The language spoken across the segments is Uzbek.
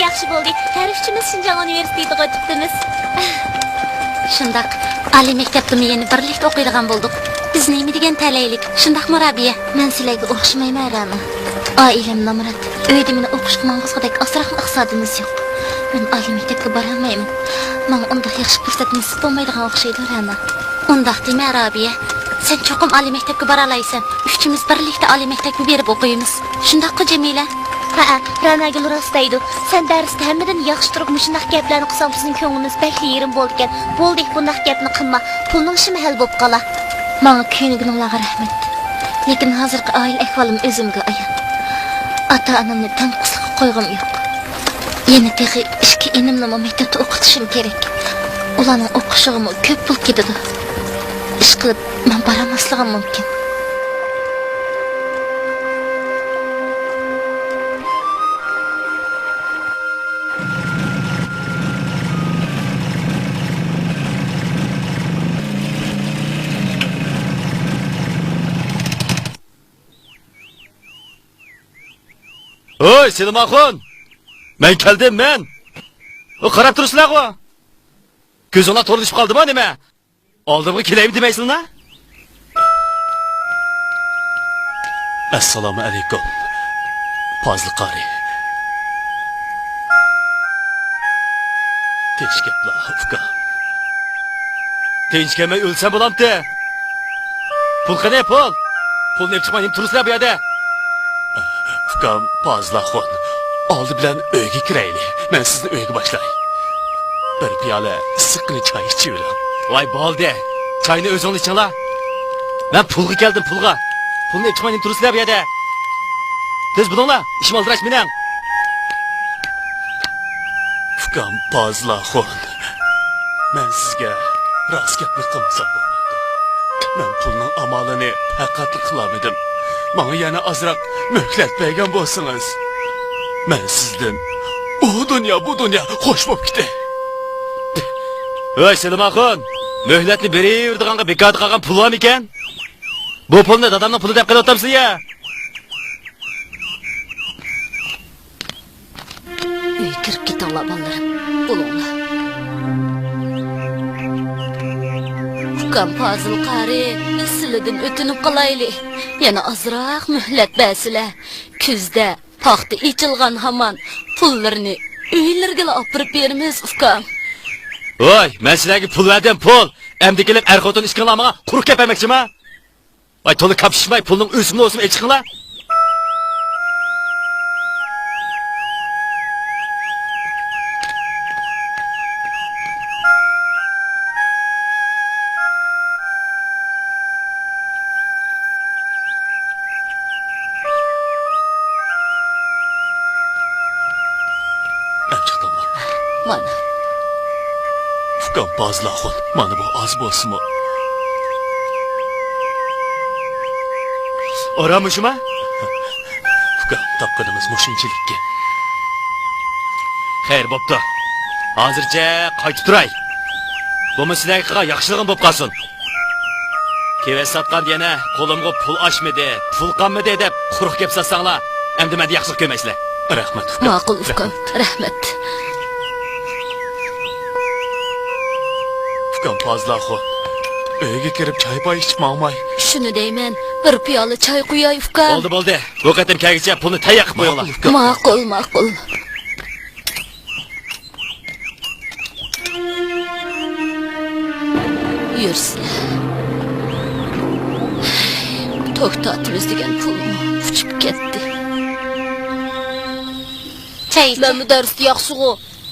yaxshi bo'ldi. Har uchimiz Shinjong universitetiga o'tibmiz. Shundaq, oliy maktabda yeni birlikda o'qiydigan bo'ldik. Biz nima degan talaylik? Shundaqmi Rabiya? Men sizlarga o'xshamayman, Rama. Oilam nomrat. Uyda meni o'qishga mang'izgidek asraq iqtisodimiz yo'q. Men oliy maktabga bora olmayman. Men undaq yaxshi fursat nasib bo'lmaydigan o'xshaydi, Rama. Undaq dema, Rabiya. Sen cho'qim oliy maktabga bora olaysan. Uchimiz birlikda oliy maktabga berib o'qiymiz. Shundaqmi, Jamila? Ha, Ranaga rostaydi. Sen darsda hammadan yaxshi turib mushundaq gaplarni qilsam bizning ko'nglimiz bakli yerim bo'lgan. Bo'ldik bundaq gapni qilma. Pulning ishi mahal bo'lib qola. Menga kuyiniginglarga rahmat. Lekin hozirgi oila ahvolim o'zimga ayon. Ota-onamni tanqislikqa qo'yg'im yo'q. Yana texi ishki inimni maktabda o'qitishim kerak. Ularning o'qishig'imi ko'p pul ketadi. Ish qilib men boramasligim mumkin. Oy, Selimxon. Men keldim men. O qarab turibsizlar-ku. Ko'zinglar to'rilishib qoldimi nima? Oldimga kelaymi demaysiz-mi? Assalomu alaykum. Fozil qori. Tinchkaplar, uka. Tinchkamay o'lsam bo'lamdi. Pul qanday pul? Pulni chiqmayim turibsizlar bu yerda. Ukam, Fozilxon. Oldi bilan uyga kiraylik. Men sizni uyga boshlay. Bir piyola issiqqina choy ichib. Voy bo'ldi. Choyni o'zingiz ichinglar. Men pulga keldim, pulga. Pulni chiqmayim turibsizlar bu yerda. Tez bo'linglar, ishim oldirash mening. Ukam, Fozilxon. Men sizga rost gapni qilmasam bo'lmaydi. Men pulning amalini faqat qilamadim. Bana yana azraq möhlet bergan bo'lsangiz, men sizdan bu dünya hoş bo'lib ketdi. Voy Selimxon, möhletni beraverdiganga bekor qolgan pul bormi ekan? Bu pulni dadamning puli deb qilyapsiz ya? Uy kirib ketinglar bolalar. Bo'linglar. Ukam Fozil qari, sizlardan o'tinib qolaylik. Yana azroq muhlat bersizlar. Kuzda paxta ichilgan hamon pullarni uylarga olib beramiz, ukam. Voy, men sizlarga pul verdim, pul. Endi kelib er-xotin ish qilamaga quruq gapirmoqchimi? Voy, to'liq kapishmay pulning o'simni ichqinglar. Mana. Ukam Fozilxon, mana bu az bo'lsinmi? Oramışma? Ukam, topqinimiz mushunchilikka. Xayr bo'pti. Hozircha qaytib turay. Bo'lmasizlarga qilgan yaxshiligim bo'lib qolsin. Keves satqan yana qo'limga pul oshmadi, pul qolmadi deb quruq gap satsanglar, endi menda yaxshilik ko'rmaysizlar. Rahmat ukam. Ma'qul ukam, rahmat. Ukam Fozilxon, uyga kirib choy ichib ma'may. Shuni deyman, bir piyola choy qo'yay ukam. Bo'ldi. Bu qatam kelguncha pulni tayyor qilib qo'yinglar. Ma'qul. Yursin. To'xtatimiz degan pulni uchib ketdi. Choy. Men darsga yaxshi-ku.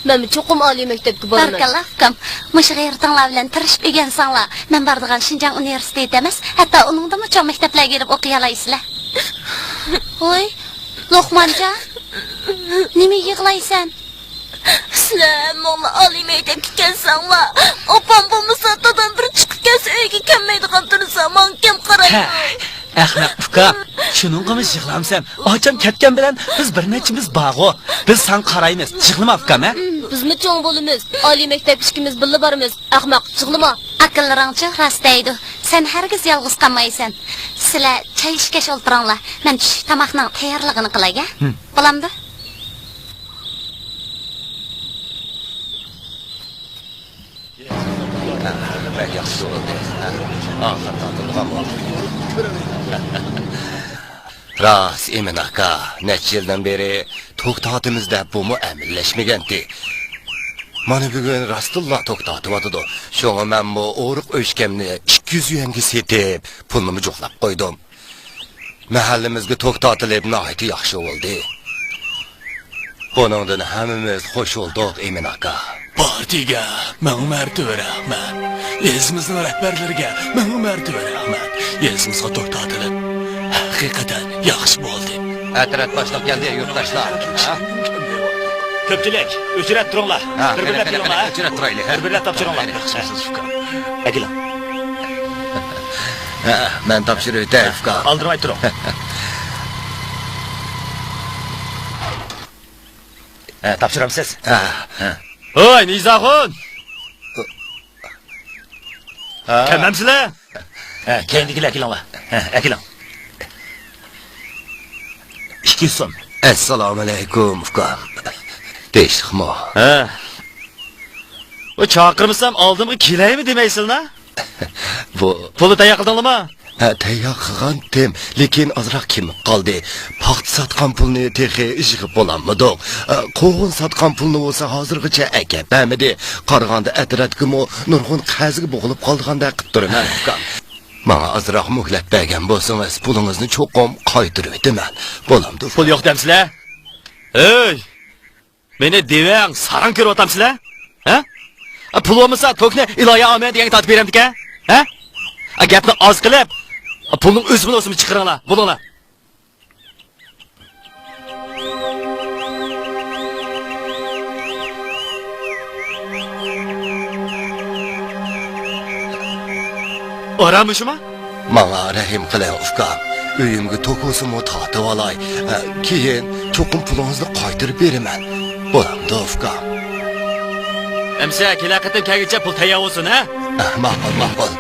Men cho'qim oliy maktabga boraman. Barkallah ukam. Mush g'ayratinglar bilan tirishib o'rgansanglar, men boradigan Shinjong universiteti emas, hatto uningda cho'q maktablarga kirib o'qiy olasizlar. Voy, Luqmonjon. Nima yig'laysan? Sizlar mo'lla oliy maktabga kelsanglar, opam bo'lmasa dadan bir chiqib kelsa uyga kelmaydigan tursa, men kim qaraydi? Ahmaq uka, shuningga yig'lamsam, ocham ketgan bilan biz bir nechimiz bog'o. Biz san qaraymiz. Yig'lama ukam, ha? Bizmi cho'ng bo'lamiz. Oliy maktab ishimiz birga boramiz. Ahmaq, yig'lama. Aqllaringcha rost deydi. Sen hargiz yolg'iz qolmaysan. Sizlar choy ishga o'ltiringlar. Men tush tomoqning tayyorligini qilay-a? Bo'lamdi? Ras Emin aka, necha yildan beri to'xtatimizda bumu amillashmaganti. Mana bugun Rasululloh to'xtatyapti. Shunga men bu o'riq o'shkamni 200 yuanga setib, pulni jo'qlab qo'ydim. Mahallimizga to'xtatilib, nihoyat yaxshi bo'ldi. Buningdan hammamiz xush bo'ldik, Emin aka. Partiga ming martaba rahmat. Yezimizning rahbarlariga ming martaba rahmat. Yezimizga to'xtatilib, haqiqatan yaxshi bo'ldi. Atrat boshliq keldi, yurtdoshlar. Ko'pchilik, o'chirib turinglar. Bir-birlab turinglar. O'chirib turaylik. Bir-birlab topshiringlar. Akila. Men topshirib o'tay, uka. Aldirmay turing. Topshiramsiz? Hoy, Nizaxon! Kelmamsizlar? Keyingilar kelinglar. Akilang. 200 so'm. Assalomu alaykum, uka. Teshxmo. O chaqirmasam oldimga kelaymi demaysizlar? Bu pulni tayyor qildinglarmi? Tayyor qilgandim, lekin ozroq kim qoldi. Paxt sotgan pulni texi ishg'ib bo'lanmidik. Qo'g'in sotgan pulni bo'lsa hozirgacha aka bamidi. Qarag'anda atratgimi nurg'un qaziga bo'g'ilib qolganda qilib turaman uka. Menga ozroq muhlat bergan bo'lsangiz, pulingizni cho'qim qaytarib o'taman. Bo'lamdi. Pul yo'q demsizlar? Ey! Meni devang sarang ko'rib o'tamsizlar? Ha? Pul bo'lmasa to'kni iloya olmay degan tatib beramdik-a? Ha? Gapni oz qilib, pulning o'zini o'zini chiqaringlar. Bo'linglar. Oramışma? Menga rahim qiling uka. Uyimga to'kusimi tatib olay. Keyin cho'qim pulingizni qaytarib beraman. Bo'lamdi uka. Emsa kelaqatdan kelguncha pul tayyor bo'lsin, ha? Ma'qul.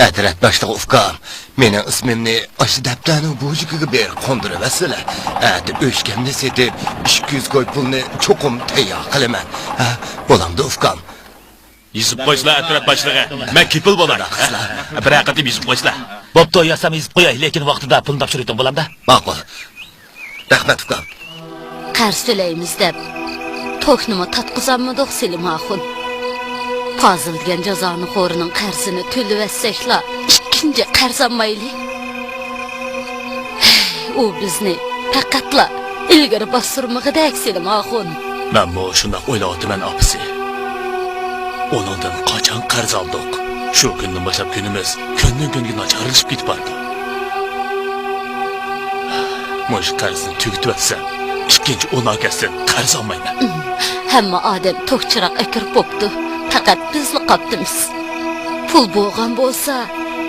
Atrat boshliq ufkam, mening ismimni osh daftarning bo'jikiga berib qondirasizlar. Atib o'shkamni setib 200 goy pulni cho'qim tayyor qilaman. Bo'lamdi ufkam. Yizib qo'yinglar atrat boshlig'i. Men kepil bo'laman. Bir aqatib yizib qo'yinglar. Bo'pti, yasam yizib qo'yay, lekin vaqtida pulni topshirdim bo'lamda. Ma'qul. Rahmat ufkam. Qarz to'laymiz deb to'knimi tatqizammidik Selimaxon. Fazıl degan jazoni xo'rining qarzini to'lib etsakla, ikkinchi qarz olmayli. U bizni faqatla ilgari bostirmag'idak Selimaxon. Men bu shunday o'ylayapman, opasi. Onundan qachon qarz oldik? Shu kundan boshlab kunimiz kundan-kunga nacharlashib ketibdi. Mo'sh qarzni tugitib atsam, ikkinchi o'nakasdan qarz olmayman. Hamma odam to'kchiroq akir bo'pti. Faqat bizni qopdimiz. Pul bo'lgan bo'lsa,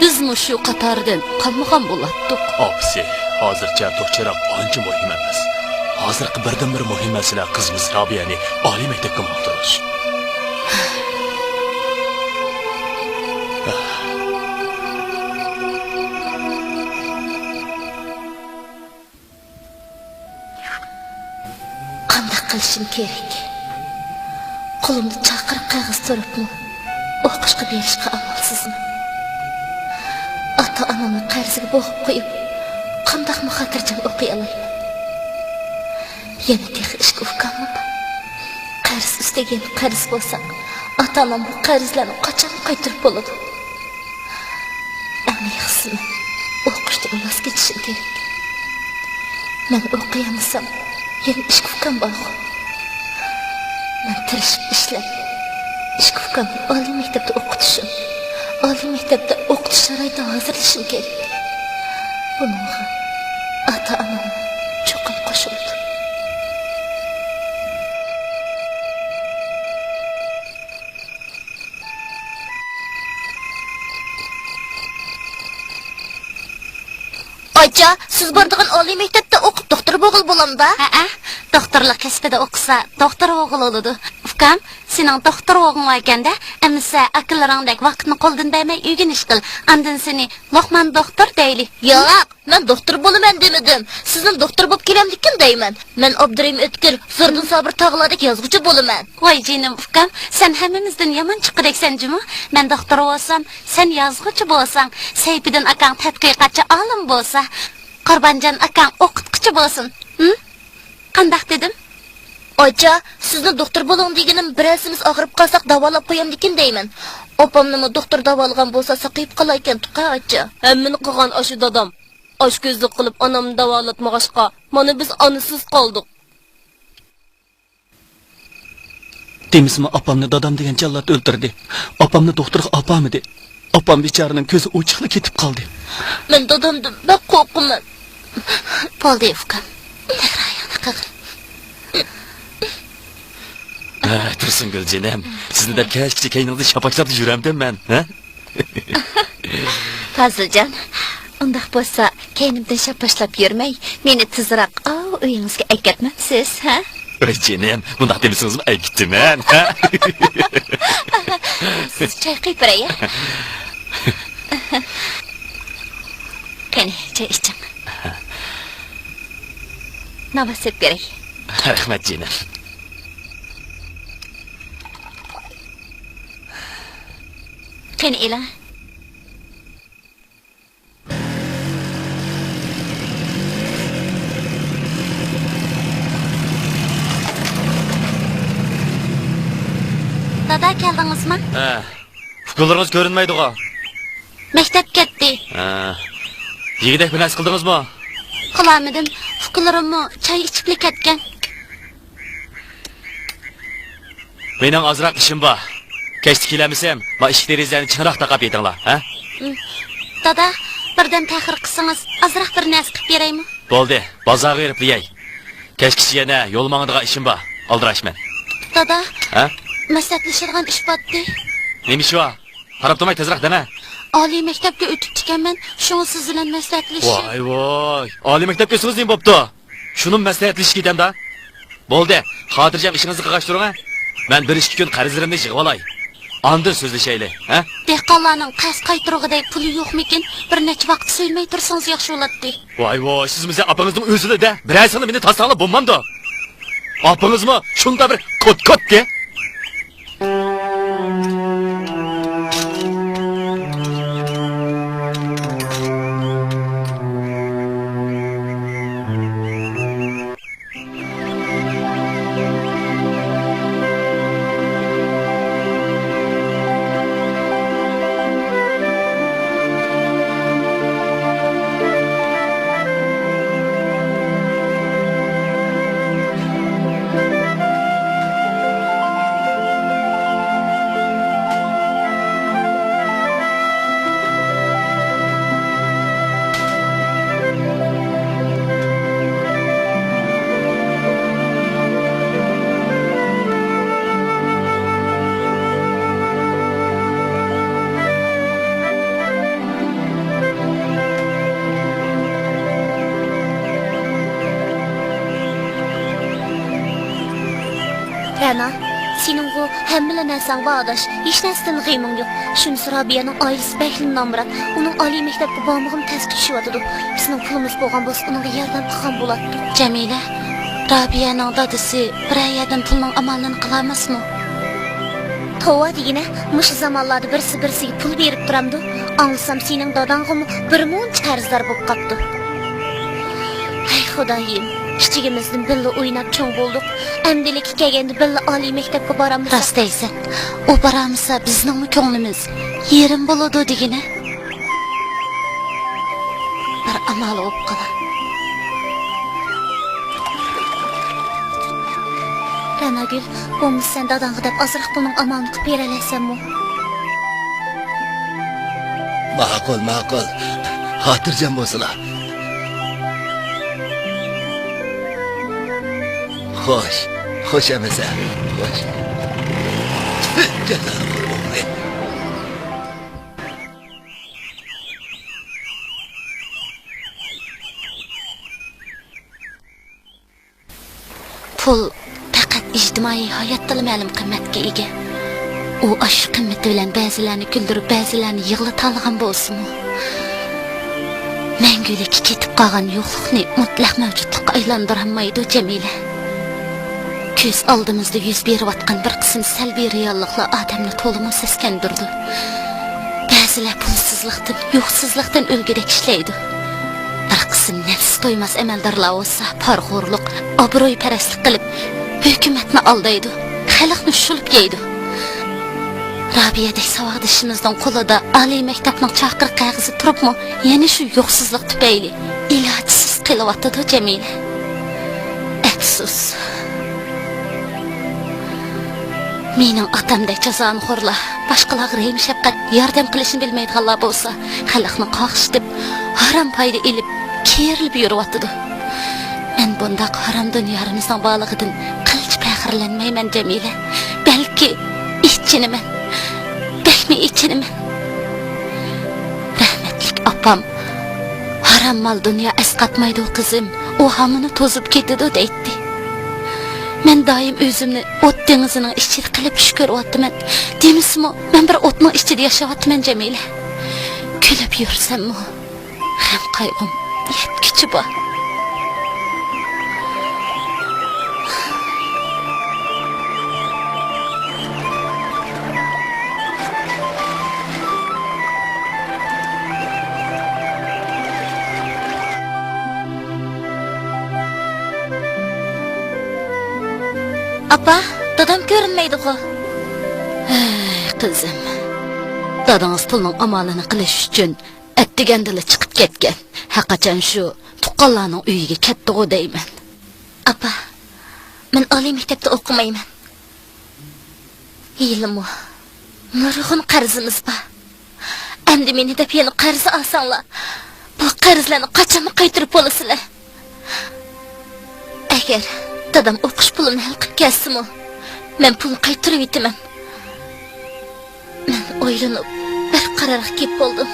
bizni shu qatordan qolmagan bo'lardik. Opasi, hozircha to'kchiroq ancha muhim emas. Hozirgi birdan-bir muhim masala qizimiz Robiyani oliy maktabga muhtoj. Qanday qilishim kerak? Qo'limda chaqirib qog'oz turibmi? O'qishga berishga amalsizmi? Ota-onamni qarziga bo'g'ib qo'yib, qanday xotirjam o'qiy olayman? Yana texi ishga ufkammi? Qarz ustiga qarz bo'lsa, ota-onam bu qarzlarni qachon qaytarib bo'ladi? Eng yaxshisi o'qishdan voz kechishim kerak. Men o'qiyamsam, yana ishga ufkam bor. Men tirishib ishlab, ishga ufkam oliy maktabda o'qitishim, oliy maktabda o'qitish sharoitida hozirlashim kerak. Bunga ota-onam cho'qim qo'shildi. Ayça, siz bordigan oliy maktabda o'qib doktor bo'g'il bo'lamda? Doktorlik kasbida o'qisa, doktor o'g'il bo'ladi. Ukam, sening doktor o'g'ling ekanda, amsa akalaringdek vaqtni qo'ldan bermay o'rganish qil. Andan seni Loqman doktor deyli. Yo'q, men doktor bo'laman demadim. Sizning doktor bo'lib kelamdikin deyman. Men Abdurim O'tkir, Zordun Sabir tog'lardagi yozuvchi bo'laman. Voy jinim ukam, sen hammamizdan yomon chiqdeksan juma. Men doktor bo'lsam, sen yozuvchi bo'lsang, Sayfiddin akang tadqiqotchi olim bo'lsa, Qurbonjon akang o'qituvchi bo'lsin. Qandaq dedim? Ocha, sizni doktor bo'ling deganim birasimiz og'rib qolsak davolab qo'yamdikin deyman. Opamni doktor davolgan bo'lsa saqib qolar ekan tuqa ocha. Hammani qilgan ashu dadam. Oshko'zlik qilib onamni davolatmag'ashqa, mana biz onasiz qoldik. Demismi opamni dadam degan jallat o'ldirdi. Opamni doktorga opamidi. Opam bechoraning ko'zi ochiqli ketib qoldi. Men dadamdan bak qo'rqaman. Bo'ldi ukam. Takrayani qil. Tursun Gülcenem, sizni deb keşke kaynınızı şapaklab yüremdim ben, ha? Faziljon, undaq bo'lsa, kaynimdan shapashlab yurmay, meni tezroq uyingizga aytmamsiz, ha? Ay jenem, bundaq demisiniz mi? Aytdim ben, ha? Siz choy quyib beray. Qani, choy iching. Navasib beray. Rahmat jenem. Qani ela. Dada keldingizmi? Ha. Fukullarınız görünmeydi o. Maktab ketdi. Ha. Yigidek bir nas qildingiz mı? Qilamidim. Fuklarimni choy ichib ketgan. Mening azroq ishim bor. Kechdi kelamisam, ma eshik derazani chiqroq taqab yetinglar, ha? Dada, birdan ta'xir qilsangiz, azroq bir narsa qilib beraymi? Bo'ldi, bozorga berib yey. Kechgacha yana yo'l mang'idigan ishim bor. Aldirashman. Dada, ha? maslahatlashadigan ish botdi. Nima ish bor? Qarab turmay tezroq dana. Oliy maktabga o'tib chiqaman, shuni siz bilan maslahatlashib. Voy. Oliy maktabga o'tsangiz nima bo'pti? Shuni maslahatlashib ketamda. Bo'ldi, xotirjam ishingizni qilg'ashtiring, ha? Men 1-2 kun qarzlarimni yig'ib olay. Andin so'zlashayli, ha? Dehqonlarning qas qaytirug'iday puli yo'qmikin? Bir necha vaqt so'ymay tursangiz yaxshi bo'ladi. Voy, siz bizning opangizning o'zida-da birasini meni tasdiqlab bo'lmamdi. Opangizmi shunda bir kot-kotga? Rana, senin bu hemmile nersen bağdaş, hiç nereden gıymın yok. Şunu Rabia'nın ailesi Behlin Namrat, onun Ali mektepte bağımlığım tez düşüyordu. Bizim pulumuz boğan boz, onun yerden tıkan bulattı. Cemile, Rabia'nın dadısı bir yerden pulun amalını kılamaz mı? Tova diyene, mışı zamanlarda birisi pul verip duramdı. Anlasam senin dadanğımı bir mun çarzlar bulup kaptı. Ay Xudayim, kichigimizdan billa o'ynab cho'ng bo'ldik. Amdilik kelganda billa oliy maktabga boramiz. Rost deysan. U boramsa bizning ko'nglimiz yerim bo'ladi degina. Bir amal bo'lib qolar. Ranagül, bo'lmasa sen dadangga deb ozroq pulning amalini qilib beralasanmi? Ma'qul. Xotirjam bo'lsinlar. Xo'sh emasa. Xo'sh. Pul faqat ijtimoiy ictimai hayotda ma'lum qimmatga ega. U aşı qimmati bilan ba'zilarni kuldirib, ba'zilarni yig'latolgan bo'lsin-u. Mangulikka ketib qolgan yo'qlikni mutlaq mavjudlikqa aylantirolmaydi Jamila. Ko'z oldimizda yuz berayotgan bir qism salbiy realliklar odamni to'liq seskandirdi. Ba'zilar pulsizlikdan, yo'qsizlikdan o'lgudek ishlaydi. Bir qism nafs to'ymas amaldorlar bo'lsa, parxo'rlik, obro'y-parastlik qilib, hukumatni aldaydi, xalqni shulib yeydi. Rabiyadek savoqdishimizdan qo'lida oliy maktabning chaqir qog'ozi turibmi, yana shu yo'qsizlik tufayli ilojsiz qilyapti Jamila. Afsus. Mening otamdek jazoni xo'rlar, boshqalarga rehm shafqat yordam qilishni bilmaydiganlar bo'lsa, xalqni qoqishib, harom foyda ilib, kerilib yuribdi. Men bundaq harom dunyoimizning bog'lig'idan qilch faxrlanmayman Jamila. Balki ichiniman. Bekmi ichiniman. Rahmatlik opam harom mal dunyo asqatmaydi qizim. U hamını to'zib ketadi deydi. Men doim o'zimni o't dengizining ichida qilib ko'ryapman. Demismi, men bir o'tning ichida yashayapman Jamila. Kulib yursam-mu, ham qayg'um yetkichi bor. Apa, dadam ko'rinmaydi-ku. Qizim. Dadangiz pulning amalini qilish uchun atdigandila chiqib ketgan. Haqiqatan shu tuqqanlarning uyiga ketdi-ku deyman. Apa, men oliy maktabda o'qimayman. Yilmi, nurg'un qarzimiz bor. Endi meni deb yana qarz olsanglar, bu qarzlarni qachon qaytarib bo'lasizlar? Agar dadam o'qish pulini hal qilib kelsa-mu, men pulni qaytarib yetaman. Men o'ylanib bir qarorga kelib bo'ldim.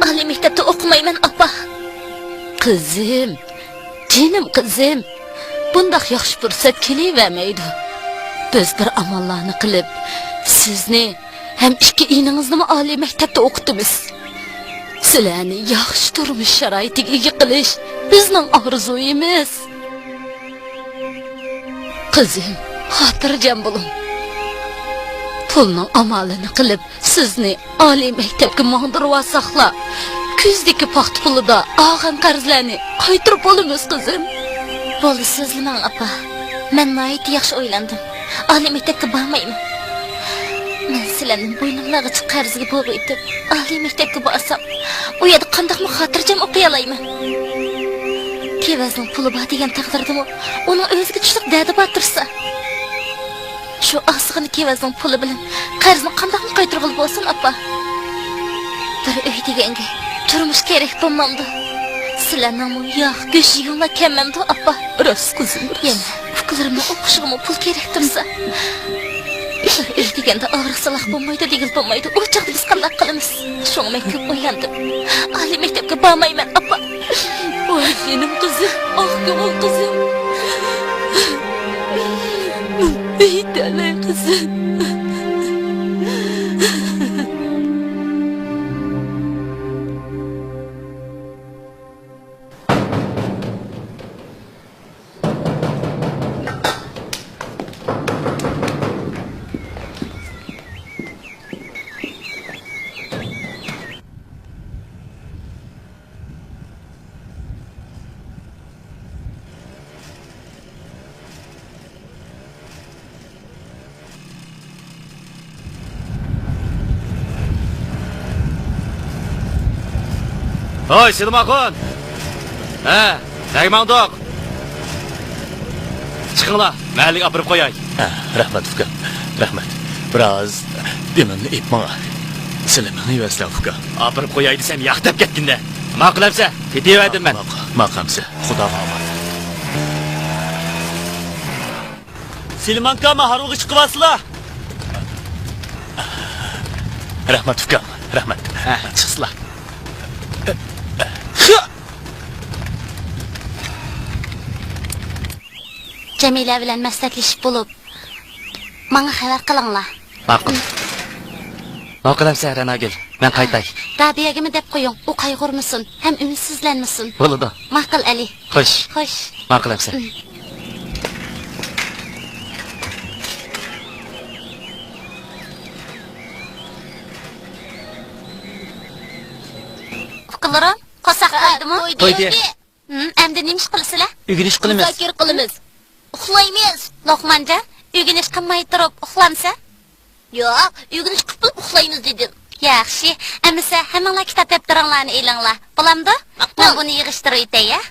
Oliy maktabda o'qimayman, apa. Qizim, jinim qizim, bundaq yaxshi fursat kelavermaydi. Biz bir amallarni qilib, sizni ham ikki iningizni oliy maktabda o'qitamiz. Sizlarni yaxshi turmush sharoitiga ega qilish bizning orzuyimiz. Qizim, xotirjam bo'ling. Pulning amalini qilib, sizni oliy maktabga mangdirib olsaqlar, kuzdagi paxt pulida olgan qarzlarni qaytarib olamiz qizim. Bo'ldi, sizlamang apa. Men nihoyat yaxshi o'ylandim. Oliy maktabga bormayman. Men sizlarning bo'ynimlarga qarzga bo'g'ib etib, oliy maktabga borsam, u yerda qandaqmi xotirjam o'qiy olayman. Kevazning puli bor degan taqdirdami, uning o'ziga tushliq dadi batirsa. Shu asg'ini kevazning puli bilan qarzni qandaqmi qaytarib bo'lsin, apa. Bir uy deganga turmush kerak bo'lmamdi. Sizlarning yo'q, go'sh yig'inlar kelmamdi, apa. Rost qizim, yana fikrlarimni o'qishimga pul kerak tursa. Uy deganda og'riqsaloq bo'lmaydi, degil bo'lmaydi. U chaqda biz qanday qilamiz? Shunga men ko'p o'ylandim. Oliy maktabga bormayman, apa. Voy benim qizim, ah ko'ngil qizim. Aytalay qizim. Hoy, Silmakon. Tegmangdoq. Chiqinglar, mahalliga olib qo'yay. Rahmat uka. Rahmat. Biroz demimni epma. Silimni yuvaslan uka. Olib qo'yay desam, yaqtab ketganda. Ma'qulamsa, ketaverdim men. Ma'qamsa, Xudoga omad. Silmanka maharuga chiqyapsizlar. Rahmat uka. Rahmat. Chiqsizlar. Jamila bilan maslahatlashib bo'lib, Bana xabar qilinglar. Ma'qul. Ne qilamsan Ranagil? Men qaytay. Rabiyaga mi deb qo'ying, u qayg'urmasin, ham umidsizlanmasin. Bo'ladi. Ma'qul Ali. Xo'sh. Xo'sh. Ne qilamsan? Uqalarim, qosaq qo'ydimi? Qo'ydi. Endi nima ish qilasizlar? Ügüniş qilamiz. Zakir qilamiz. Uxlaymiz. Loqmanja, uyg'onish qilmay turib uxlamsa? Yo'q, uyga chiqib uxlaymiz dedim. Yaxshi, amisa hammanglar kitob daftaringlarni elinglar. Bo'lamdi? Men buni yig'ishtirib o'tay, ya.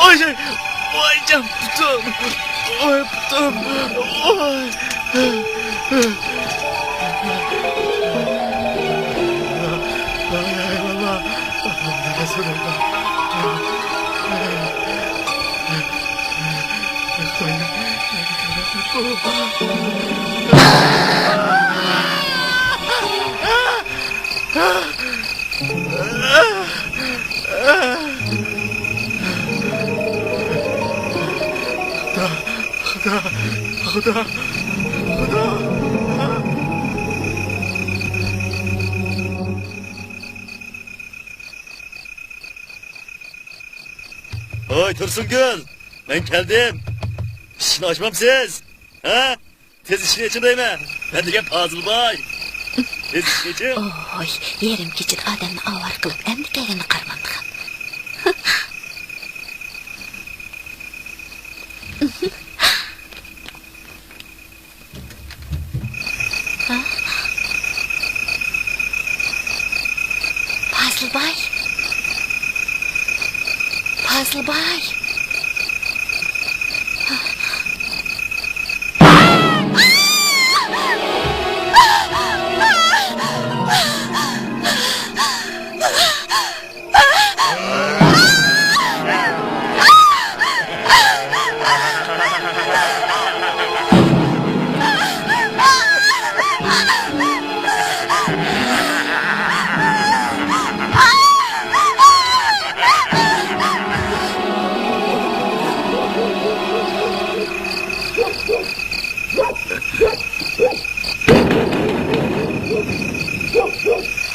Oy can putum. Oy putum. Oy. Xudo. Oy Tursun-gul, ben geldim. İşini açmam siz. Ha? Tez işini için değil mi? Ben de gel Fazılbay. Tez işini için. Oy, yerim keçir adamni avar qilib, endi kelini qarmaqqa. Fazılbay. Fazılbay.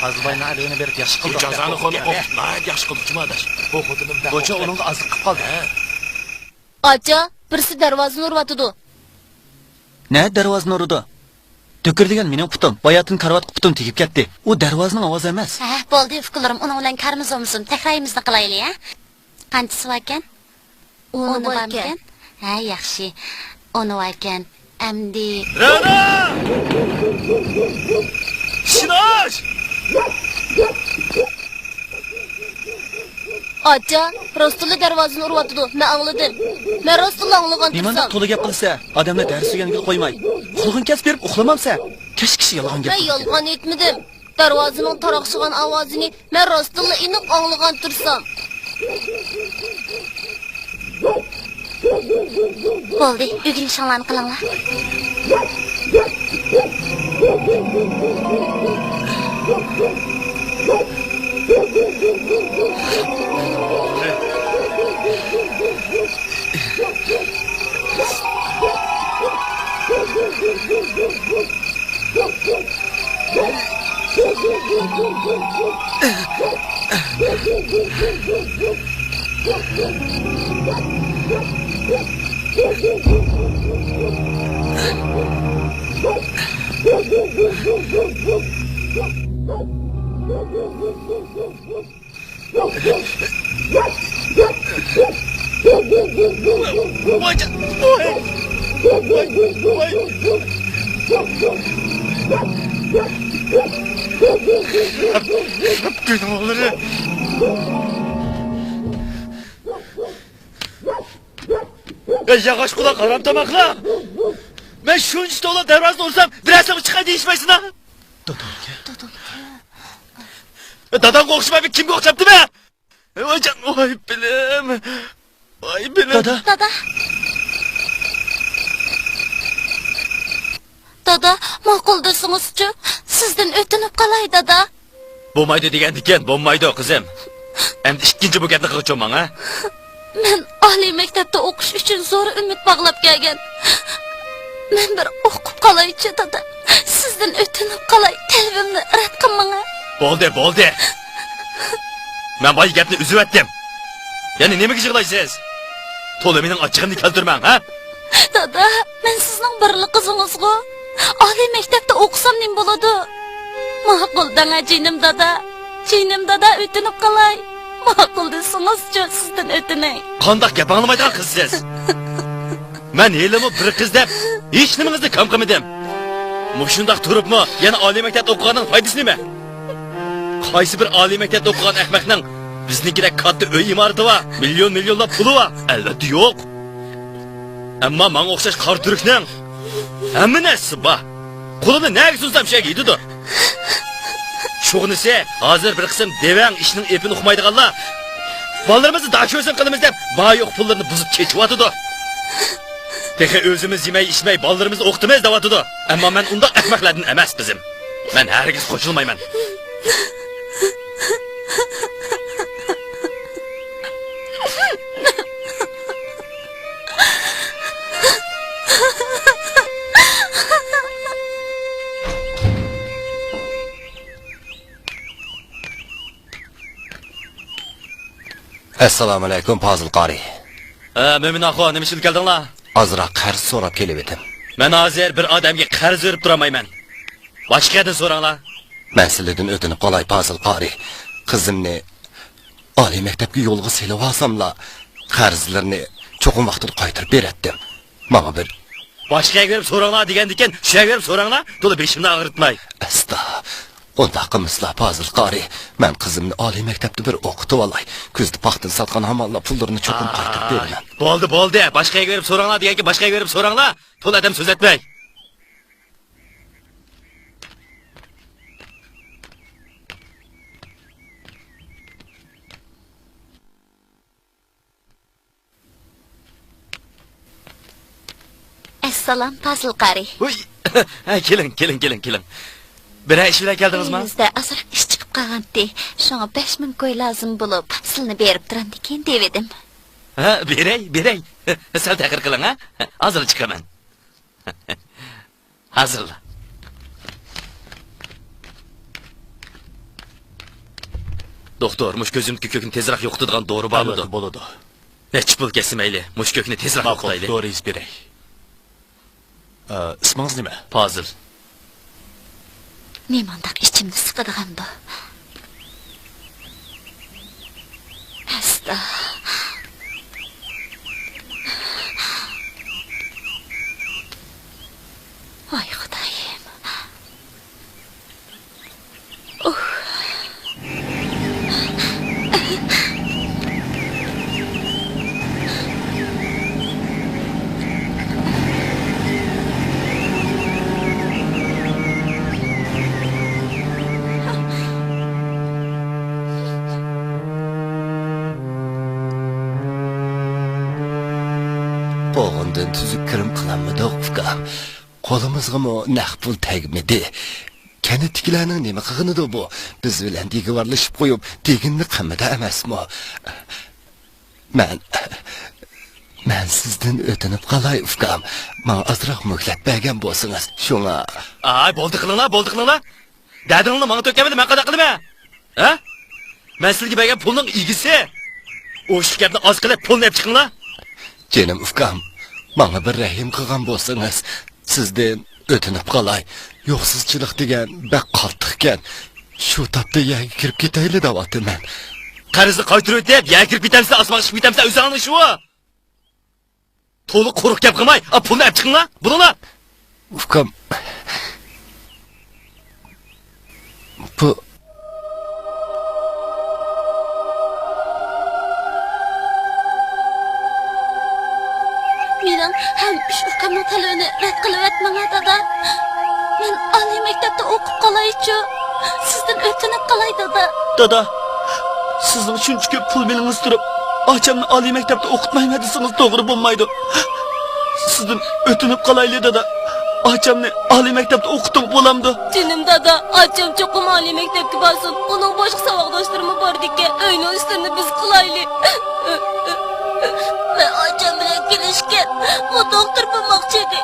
Fazılbayni aleyhine berip yaxshi qildi. Cazanı konu nayet yaxshi qildi kim adaş. Bu xotinim da. Ko'cha uningga azliq qilib qoldi. Acha, birisi darvozani urvatidi. Ne darvozani urdi? Tökür degan mening putum. Boyatin karvat putum tegib ketdi. U darvozaning ovozi emas. Ha, bo'ldi, fikrlarim uning bilan karimiz olmasin. Takrorimizni qilaylik, ha? Qanchasi bor ekan? Uni bor ekan. Ha, yaxshi. Uni bor ekan. Amdi. Rana! Şinaş! Acha, Rasululloh darvozani urvatidi. Men angladim. Men Rasululloh anglagan Nimanda tursam. to'la gap qilsa, odamlar dars o'rganiga qo'ymay. Xulqin kasb berib uxlamamsa, kishi yolg'on gap. Men yolg'on etmedim. Darvozaning taroqshigan ovozini men Rasululloh aniq anglagan tursam. Bo'ldi, o'rganishinglarni qilinglar. Günahları. Yavaş kulak haram tamakla. Ben şunca dola dervazda olsam birazdan çıkar değişmesin ha. Dadan kokuşma bir kim kokuşaptı be? Vay canım, vay bilim. Vay bilim. Dada. Dada, ma'qul dersingizchi, sizdan o'tinib qalay dada. Bo'lmaydi degan ekan, bo'lmaydi qizim. Endi ikkinchi bu gapni qilcho'man ha. Men oliy maktabda o'qish uchun zo'r umid bog'lab kelgan. Men bir o'qib qolaychi dada. Sizdan o'tinib qalay, talabimni rad qilmang. Bo'ldi. Men boy gapni uzib etdim. Ya'ni nimaga yig'laysiz? To'la mening ochig'imni keltirmang ha? Dada, men sizning birli qizingiz-ku. Oliy maktabda o'qisam nim bo'ladi? Ma'qul danga jinim dada, o'tinib qalay. Ma'qul desingiz-chi, sizdan o'tinay. Qandoq gap anglamaydigan qizsiz. Men elimi bir qiz deb hech nimangizni kam qilmadim. Mushundaq turibmi? Yana oliy maktabda o'qiganning foydasi nima? Qaysi bir oliy maktabda o'qigan ahmoqning biznikidek katta uy imorati va millionlab puli va albatta yo'q. Ammo menga o'xshash qor turkning hamma narsa bor. Qo'lini nega sunsam shay yeydi-dir. Şoğunisi hazır bir kısım devang işinin epini uqmaydiganlar. Ballarımızı daha kösen qilamiz deb bana yo'q pullarni buzib kechiyotidu. Tehe özümüz yemey içmey ballarımızı o'qitimiz deyatidu. Ammo men unda ahmoqlardan emas bizim. Men hargiz qo'shilmayman. Assalomu alaykum Fazil qori. Mo'min aqo, nima uchun keldinglar? Ozroq qarz so'rab kelib edim. Men hozir bir odamga qarz berib turamayman. Boshqadan so'ranglar. Men sizlardan o'tinib qolay Fazil qori. Qizimni oliy maktabga yo'lga selib olsamla, qarzlarni cho'qim vaqtida qaytarib beratdim. Mana bir boshqaga berib so'ranglar degandikan, shuga berib so'ranglar, to'la beshimni og'ritmay. Asta. Onda qilmislar Fazil qori. Men qizimni oliy maktabda bir o'qitib olay. Kuzda paxtini sotgan hamallar pullarini cho'qim qaytarib beraman. Bo'ldi. Boshqaga berib so'ranglar deganki, boshqaga berib so'ranglar. To'la odam so'z etmay. Assalom Fazil qari. Voy. Keling. Biray ish bilan keldingizmi? Bizda azroq ish chiqib qolgandi. Shunga 5000 ko'y lozim bo'lib, sizni berib turandikin dedim. Ha, beray. Sal taqir qiling ha. Hozir chiqaman. Hazırla. Doktor, mush ko'zimni ko'kni tezroq yo'qotadigan dori bormidi? Bo'ladi. Nech pul kesilmayli. Mush ko'kni tezroq yo'qotayli. Doğru beray. İsmingiz nima? Fazil. Nemandaq ichimni siqadigan-da. Asta. Voy Xudoyim. Boğundan tüzük kırım kılanmadı Ufka. Kolumuzga mı naq pul tegmedi. Kenetkilarning nima qilganidir bu? Biz bilan degivarlashib qo'yib, teginni qimida emasmi? Men sizdan o'tinib qolay Ufkam. Men azroq muhlat bergan bo'lsangiz, shunga. Ay, bo'ldi qilinglar. Dadingni menga to'kkamidi, men qanday qilaman? Ha? Men sizga bergan pulning egisi. O shirkatni oz qilib pulni olib chiqinglar. Canım ufkam, bana bir rahim qilgan bo'lsangiz, sizdan o'tinib qolay. Yo'qsizchilik degan bak qattiqkan. Shu topda yangi kirib ketayli da'vatman. Qarzni qaytarib deb, ya kirib ketamsan, osmonga chiqib ketamsan, o'zingni shu. To'liq quruq gap qilmay, pulni olib chiqinglar. Buninglar. Ufkam, bu Mening ham shu ukamning talabini rad qilyapman dada. Men oliy maktabda o'qib qolaychi. Sizdan o'tinib qolay dada. Dada, sizning shuncha ko'p pul meningiz turib, ochamni oliy maktabda o'qitmayman desangiz to'g'ri bo'lmaydi. Sizdan o'tinib qolayli dada. Ochamni oliy maktabda o'qitib bo'lamdi. Canım dada, açam çokum oliy maktabga borsin. Uning boshqa savodoshlarim bor ekan. Uyni ishlarini biz qilaylik. Ben açam bilan kelishgan. O doktor bo'lmoqchi edi.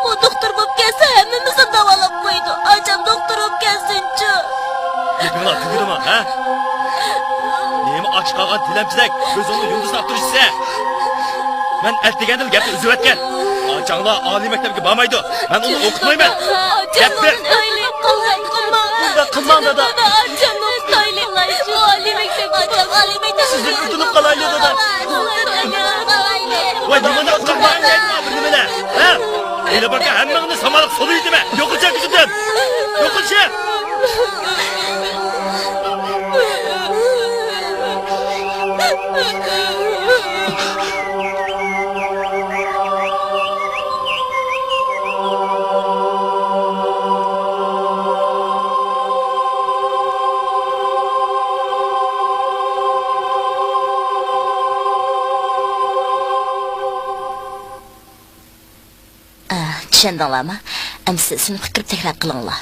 O doktor bo'lib kelsa, hammamizni davolab qo'ydi. Açam doktor bo'lib kelsin-chi. Yepinglar tugudimi, ha? Nima och qolgan tilamchidak, o'zingni yulduzlab turishsa? Men aytgandim, gapni uzib aytgan. Ochanglar oliy maktabga bormaydi. Men uni o'qitmayman. Gap ber. Bunda qilmang dada. Açam o'qitaylik. Oliy maktabga, oliy maktabga. Sizdan o'tinib qolayli dada. Voy nimani qilmayman deyapman nimani? Ha? Meni barka hammangni samolyot so'liydimi? Yo'qilcha kuzimdan. Yo'qilcha. Tushundinglarmi? Endi sinfga kirib takror qilinglar.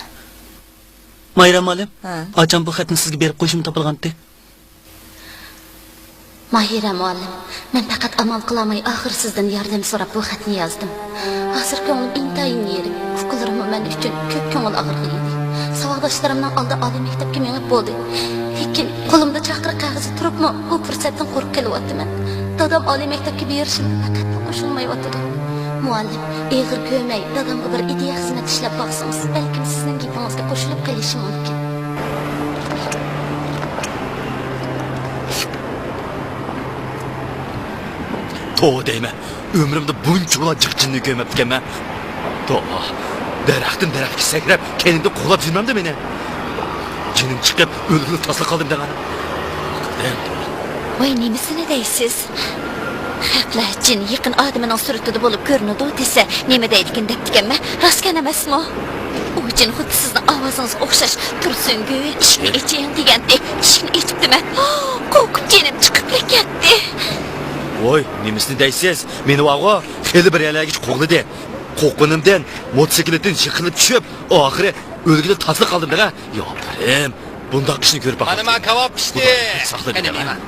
Mayra muallim, Ha. ocham bu xatni sizga berib qo'yishim topilgandi. Mahira muallim, men faqat amal qilmay oxir sizdan yordam so'rab bu xatni yozdim. Hozir ko'nglim intayin yerim. Huquqlarim men uchun ko'p ko'ngil og'irligi edi. Savodoshlarimning oldi oliy maktabga menib bo'ldi. Lekin qo'limda chaqiriq qog'ozi turibmi, bu fursatdan qo'rqib kelyapman. Dadam oliy maktabga berishim faqat qo'shilmayotdi. Muallim, eg'ir ko'may, dadamga bir ideya xizmat ishlab boqsangiz, balkim sizning gapingizga qo'shilib qolishi mumkin. To'g'ri deyman. Umrimda buncha jiqchinni ko'rmabganman. To'g'ri. Daraxtdan daraxtga sakrab, kenimda qo'lab yurmamda meni. Jinim chiqib, o'lg'ilib tasla qoldim degani. Voy nimasini deysiz? Haqlar jin yaqin odamning suratida bo'lib ko'rinadi desa, nima deydigan debdiganmi? Rostgan emasmi? U jin xuddi sizning ovozingiz o'xshash tursin gul, ishni ichin degandek, ishni echibdimi? Qo'rqib jinim chiqib ketdi. Voy, nimasini deysiz? Meni vaqo xeli bir yalagich qo'g'lidi. Qo'rqinimdan motosikletdan yiqilib tushib, oxiri o'lgida tasla qoldim da. Yo'prim, bundoq ishni ko'rib Mana men kebab pishdi. Saqla Qani deyman. deyman.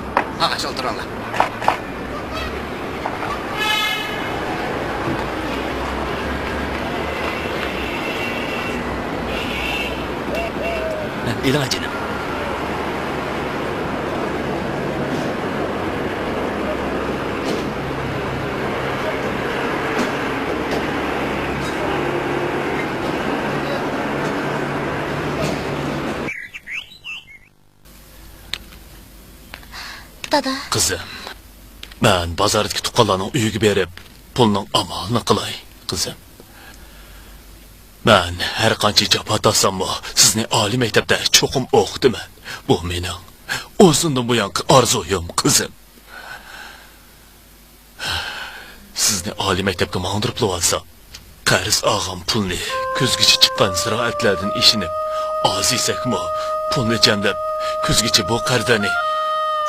Qaqash o'tiringlar. Eling ajinim. Dada, Qizim, men bozordagi tuqqanlarning uyiga berib, pulning amalini qilay, qizim. Men har qancha jafo tortsammi, sizni oliy maktabda cho'qim o'qidiman. Bu mening o'zimdan buyangi orzuyim, qizim. Sizni oliy maktabga mangdirib olsa, qarz og'am pulni ko'zgacha chiqqan ziroatlardan ishinib, ozisakmi, pulni jamlab, ko'zgacha bu qarzlarni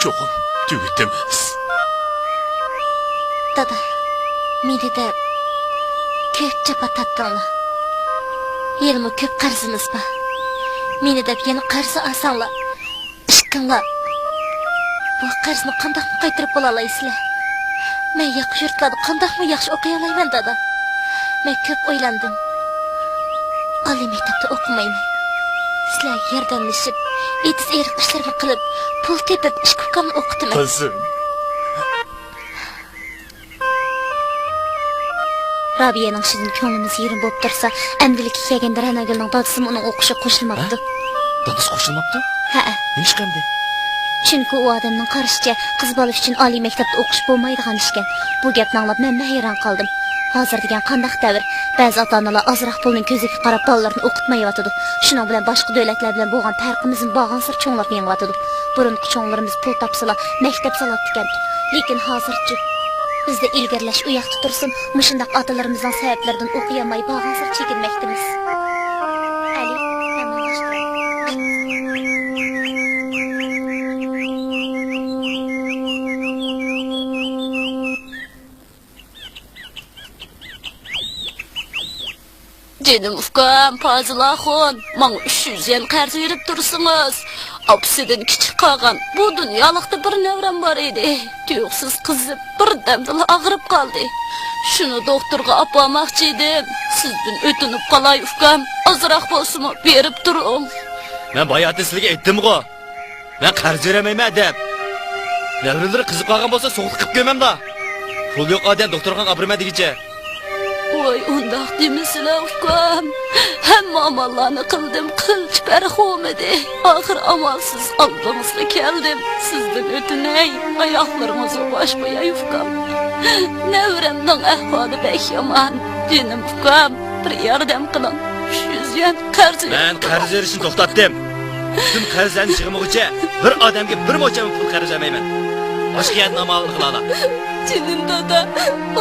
cho'qim tugitimiz. dada, meni de ko'p jafo tortdinglar. Yerimi ko'p qarzimiz bor. Meni deb yana qarz olsanglar, ishqinglar. Bu qarzni qanday qaytarib bo'la olaysizlar? Men yaxshi yurtlarda qanday yaxshi o'qiy olayman dada. Men ko'p o'ylandim. Oliy maktabda o'qimayman. Sizlar yordamlashib, etis eriq ishlarni qilib, pul tepib, ishki ukamni o'qitimi. Qilsin. Rabiyaning shirin ko'nglimiz yerim bo'lib tursa, amdilikka kelganda Ranagulning dadasi uning o'qishi qo'shilmabdi. Dadasi qo'shilmabdi? Ha. Nima qildi? Chunki u odamning qarashicha qiz bola uchun oliy maktabda o'qish bo'lmaydigan ishkan. Bu gapni anglab men hayron qoldim. Hozir degan qandaq davr, ba'zi ota-onalar ozroq pulning ko'ziga qarab bolalarini o'qitmayotidi. Shuning bilan boshqa davlatlar bilan bo'lgan farqimizni bag'ansir cho'nglab yengiyotidi. Burungi cho'nglarimiz pul topsalar maktab salatdikan. Lekin hozirchi bizda ilgirlash u yoqda tursin, mushundaq otalarimizning sabablaridan o'qiyolmay bag'ansir chekinmoqdamiz. Ali, Canım ufkam, Fazılahun, bana 300 yen qarz verip dursunuz. Apsiden küçük kalgan, bu dünyalıkta bir nevram var idi. Tüyüksüz kızıp, bir demdala ağırıp kaldı. Şunu doktorga apamakçıydım. Sizden ötünüp kalay ufkam, azırak bolsumu verip durun. Men bayatı sizlarga aytdim-ku. Men qarz bermayman deb. Nevrilari qiziq qolgan bo'lsa, so'qib qilib ko'ymam-da. Pul yo'q odam doktorga gapirma degicha. Oy, undaq demisizlar ufkam. Hamma amallarni qildim, qilch parxomidi. Axir amalsiz oldingizga keldim. Sizdan o'tinay, oyoqlaringizni bosh qo'yay ufkam. Nevramning ahvoli bek yomon. Jinim ufkam, bir yordam qiling. 300 yen qarz. Men qarz berishni to'xtatdim. Tüm qarzlarni yig'moqcha bir odamga bir mo'cha pul qarz bermayman. Boshqa yerni amalini qilala. Jinim dada,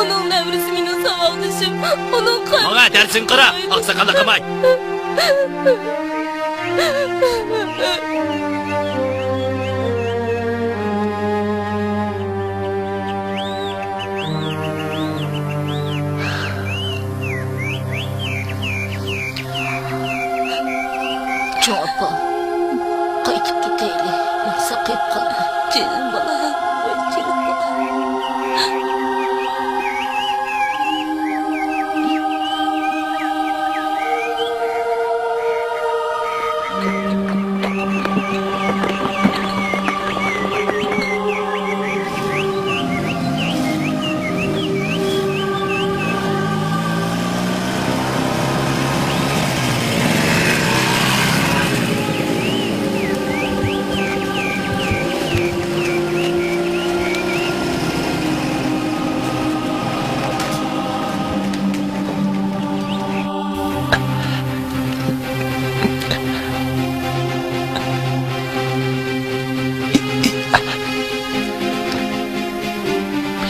onun nevrisi meni savoqlashib, onun qalbi. Menga darsing qara, oqsoqollik qilmay. Çoğapa, qaytib ketayli, yoksa qayıp qalma. Jinim bolam, jinim bolam.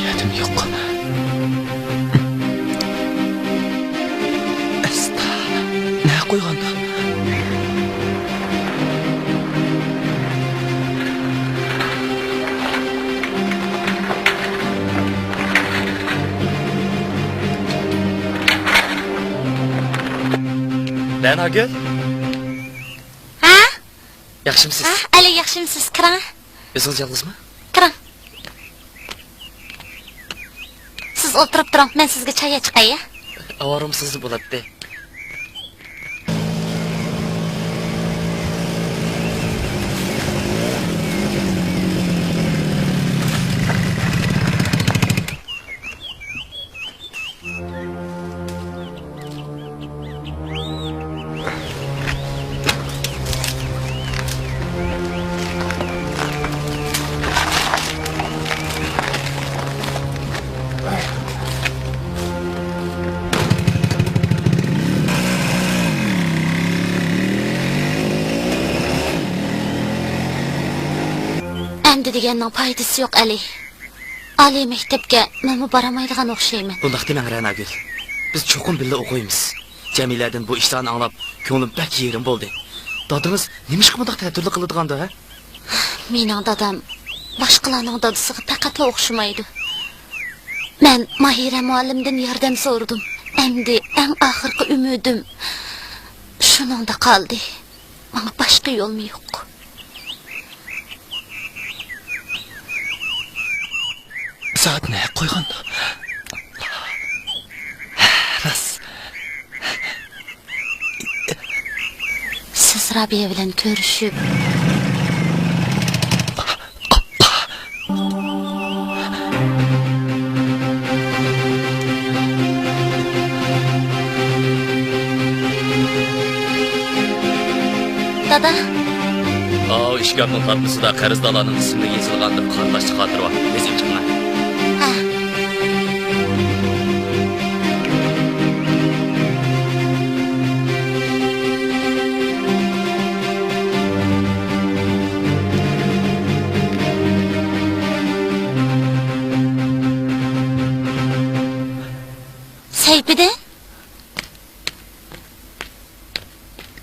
Yedim yok. Esta, ne koyganda? Ben Agil. Ha? Yaxshimisiz? Ha? Ali yaxshimisiz? Kiring. O'zingiz yolg'izmi? Kiring. Siz o'tirib turing, men sizga choy chiqay. Avorimsiz bo'ladi. Endi deganning foydasi yo'q, Ali. Oliy maktabga men boramaydigan o'xshayman. Bundaq demang Ranagul. Biz cho'qim billa o'qiymiz. Jamiladan bu ishlarni anglab, ko'nglim bak yerim bo'ldi. Dadingiz nima ish qilmoqda ta'tirlik qiladigan-da, ha? Mening dadam boshqalarning dadasiga faqatla o'xshamaydi. Men Mahira muallimdan yordam so'radim. Endi eng oxirgi umidim shuningda qoldi. Menga boshqa yo'lim yo'q. Saat ne koyganda? siz Rabiya bilan ko'rishib Dada O ishkapning qarqisida qarzdalaning ismi yozilgan deb qarlashni xotirib ol. O'zing chiqma. ha Sayfiddin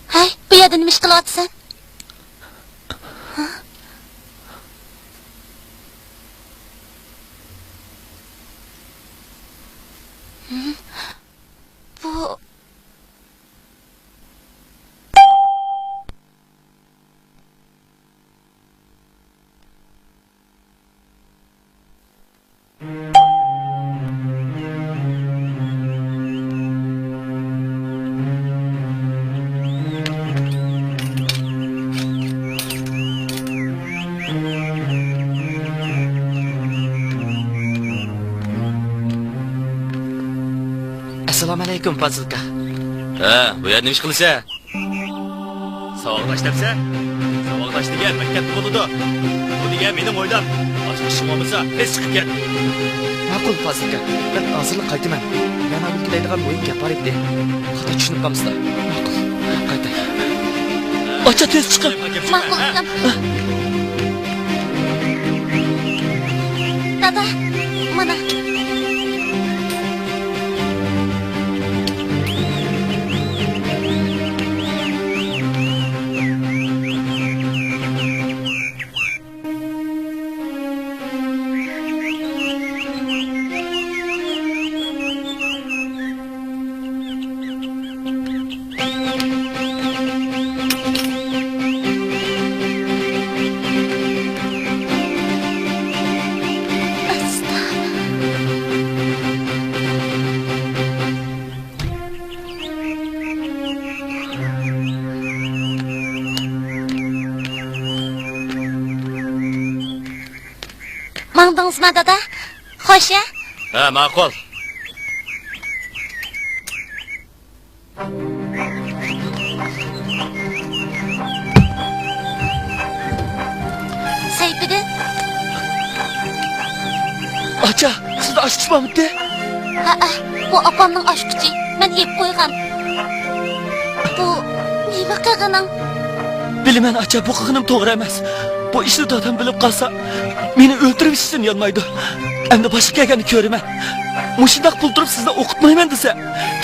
Hay, bu yerda nima ish qilyapsan? Bu Assalomu alaykum Fazilka. Ha, bu yerda nima ish qilsa? Savoqlash debsa? Savoqlash degan maktabda bo'ladi. Bu degan mening o'ylam. Boshqa ishim bo'lmasa, tez chiqib ket. Ma'qul Fazilka. Men hozirlik qaytaman. Yana bilgilaydigan o'yin gap bor edi. Xato tushunib qolmasdan. Ma'qul. Qaytay. Acha tez chiqib. ma'qul qilam. Dada, mana Mangdingizmi dada? Xo'sh ya? Ha, ma'qul. Sayfiddin, Acha, sizda osh tushmamdi? ha, bu opamning oshkuchi. Men yeb qo'ygan. Bu nima qilganing? Bilaman acha, bu qilganim to'g'ri emas. Bu ishni dadam bilib qolsa, meni o'ldirib ishsin yolmaydi. Endi boshqa kelganni ko'raman. Mushundaq pul turib sizni o'qitmayman desa,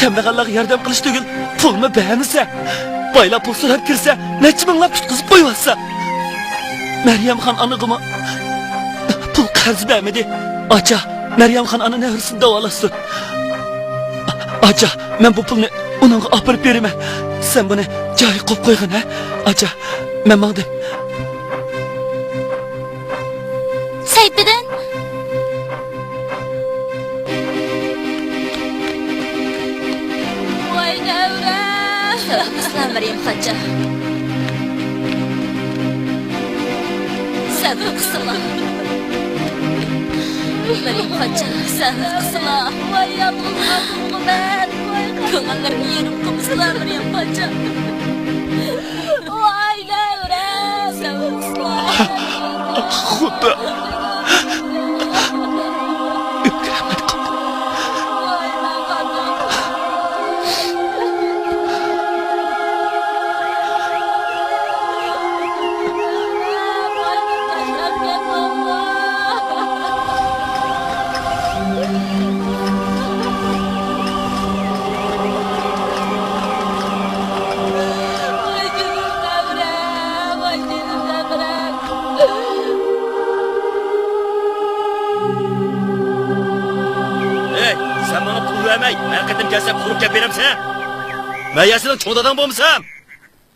kambag'allarga yordam qilish tugul, pulni bermasa, boylar pul so'rab kirsa, necha minglab tutqizib qo'yasa. Maryamxon anig'imi pul qarz bermadi. Acha, Maryamxon ana nehrisini davolasdi. Acha, men bu pulni uningga olib beraman. Sen buni joy qo'yib qo'ygin, ha? Acha, men maqdim. Sayfiddin, Voy davra. Aslan Maryam xocha. Sabr qilsala. Maryam xocha, sabr qilsala. Voy yalqin ben. Ko'ngillarni yerim qilsala Maryam xocha. Voy davra. Sabr qilsala. Xudo. Sen bana pul vermey. Ben kadın gelsem kurup gel benim sen. Ben yaşının çoğdadan bulmuşsam.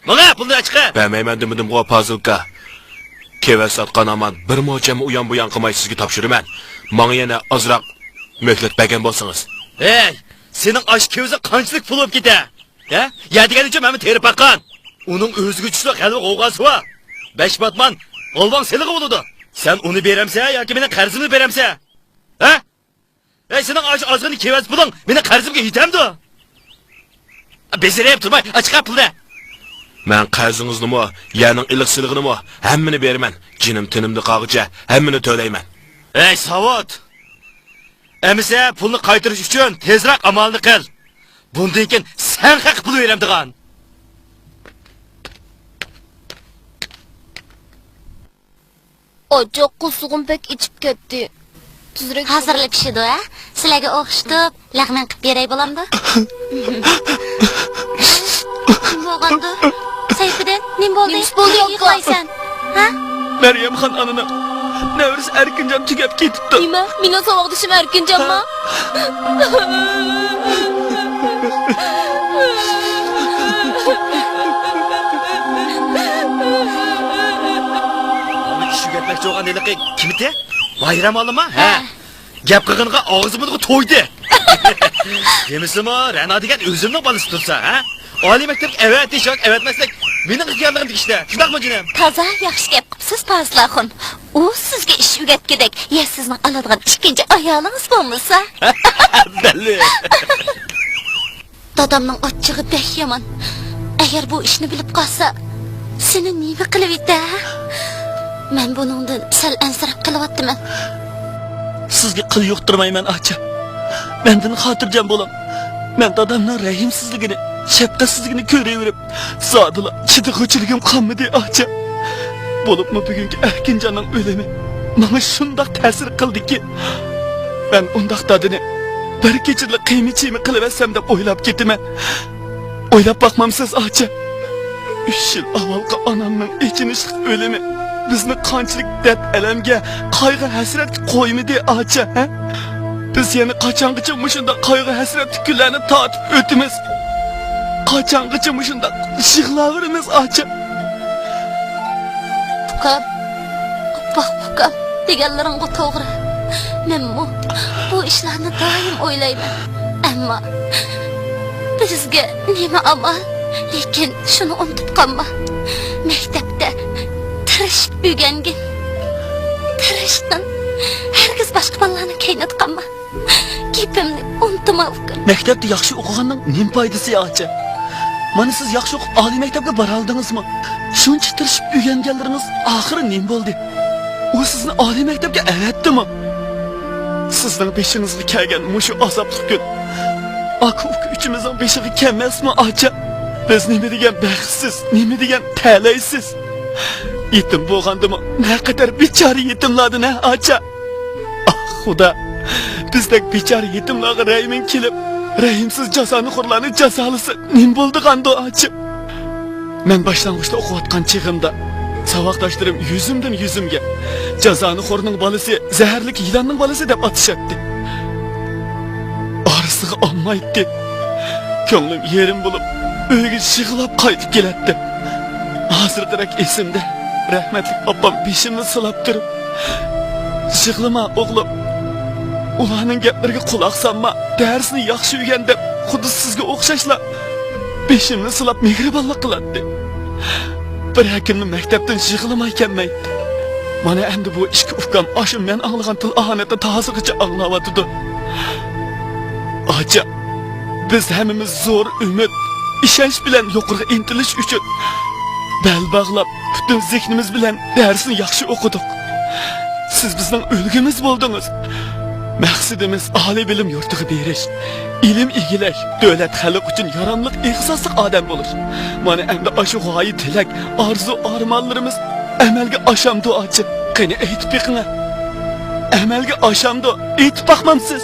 Bana pulunu açıkı. Bermeymen demedim o Fazilka. Keve satkan aman bir moçamı uyan buyan kılmay sizgi tapşırımen. Bana yine azrak möhlet bergen bolsanız. Hey, senin aşk kevze kançılık pul olup gide. Ya, yedigen için ben terip bakan. Onun özgüçlü qalbi qoğası var. Beş batman, olban seni oludu. Sen onu beremse ya ki benim qarzımı beremse? Ha? Senin azgını kevaz pulun benim qarzımga yetemdi. Bezireyip turmay, açık pulda. Men qarzingizni mo, yaning iliqchiligini mo, hammani beraman. Jinim tinimni qog'icha, hammani to'layman. Savat. Emise pulni qaytarish uchun tezroq amalni qil. Bundan keyin sen haq pul beramdigan. Oca qusug'im pek içip ketdi. Tuzrak Hazırlı pişidi ha? Sizlarga o'xshitib, lag'man qilib beray bo'lamdi? Kim bo'lgandi? Sayfiddin, nim bo'ldi? Nimiz bo'ldi, yo'q. Yig'laysan. Ha? Meryemxon anını nevrisi Erkincan tugab ketibdi. Nima? Meni savoqdishim Erkinjanmi? Onu işi getmekçi olan deliqi kimite? Bayram alımı? Ha? Gap qilg'inga og'zimni to'ydi. Demisimi, Ra'no degan o'zimning bolasi tursa, ha? Oliy maktabga evet deyish yoki evatmaslik mening ixtiyorligim işte. Shundaqmi jinim? Toza yaxshi gap qilibsiz, Fazlaxon. U sizga ish o'rgatgandek, ya sizning oladigan ikkinchi ayolingiz bo'lmasa? Belli. Dadamning ochchig'i bek yomon. Agar bu ishni bilib qolsa, seni nima qilib edi? Men buningdan sal ansirab qilyaptiman. Sizga qil yuqtirmayman acha. Mendan xotirjam bo'ling. Men dadamning rahimsizligini, shafqatsizligini ko'raverib, zodila chidiqchiligim qolmadi acha. Bo'libmi bugungi Erkinjonning o'limi menga shundoq ta'sir qildiki, men undaq dadini bir kechada qiymichimi qilib olsam deb o'ylab ketaman. O'ylab boqmamsiz acha. 3 yil avvalgi onamning ichinishli o'limi bizni qanchalik dard alamga, qayg'u hasratga qo'ymadi acha, ha? Biz yana qachongacha mushunda qayg'u hasratli kunlarni tatib o'timiz? Qachongacha mushunda yig'laveramiz acha? Bak, deganlaringga to'g'ri. Men bu ishlarni doim o'ylayman. Ammo bizga nima amal? Lekin shuni unutib qolma. Maktabda tirishib o'rgangin. Tirishdim. Hargiz boshqa bolalarni kaynatqanma. Gapimni unutma. Maktabda yaxshi o'qiganning nim foydasi acha? Mana siz yaxshi o'qib oliy maktabga bora oldingizmi? Shuncha tirishib o'rganganlaringiz oxiri nim bo'ldi? U sizni oliy maktabga avatdimi? Sizning beshingizga kelgan mushu azobli kun akuvka uchimizning beshiga kelmasmi acha? Biz nima degan baxtsiz, nima degan talaysiz? Yetim bo'lgandimi? Naqadar bechora yetimlardan acha. Xudo, bizdek bechora yetimlarga rahmin kelib, rahimsiz jazoni xurlarni jazolisi nim bo'ldi qando acha? Men boshlang'ishda o'qiyotgan chig'imda savoqdoshlarim yuzimdan yuzimga jazoni xurning bolasi zaharli yilonning bolasi deb atishyapti. Orasiga olmaydi. Ko'nglim yerim bo'lib, uyga yig'lab qaytib kelatdi. Hozirdarak esimda rahmatli opam beshimni silab turib, "Yig'lama o'g'lim. Ularning gaplariga quloq solma. Darsni yaxshi o'rgan" deb xuddi sizga o'xshashla beshimni silab mehribonlik qiladi. Bir kunni maktabdan yig'lamay kelmaydi. Mana endi bu ikki ukam oshin men anglagan til ahanatda hozirgacha anglayotdi. Acha, biz hammamiz zo'r umid, ishonch bilan yuqoriga intilish uchun bel bog'lab, butun zihnimiz bilan darsni yaxshi o'qidik. Siz bizning ulgimiz bo'ldingiz. Maqsadimiz oliy bilim yurtiga berish, ilm egilash, davlat xalq uchun yaramliq ihsosli odam bo'lish. Mana endi shu g'oya tilak, orzu armonlarimiz amalga oshamdi acha. Qani aytib beqinglar. Amalga oshamdi, aytib baqmamsiz?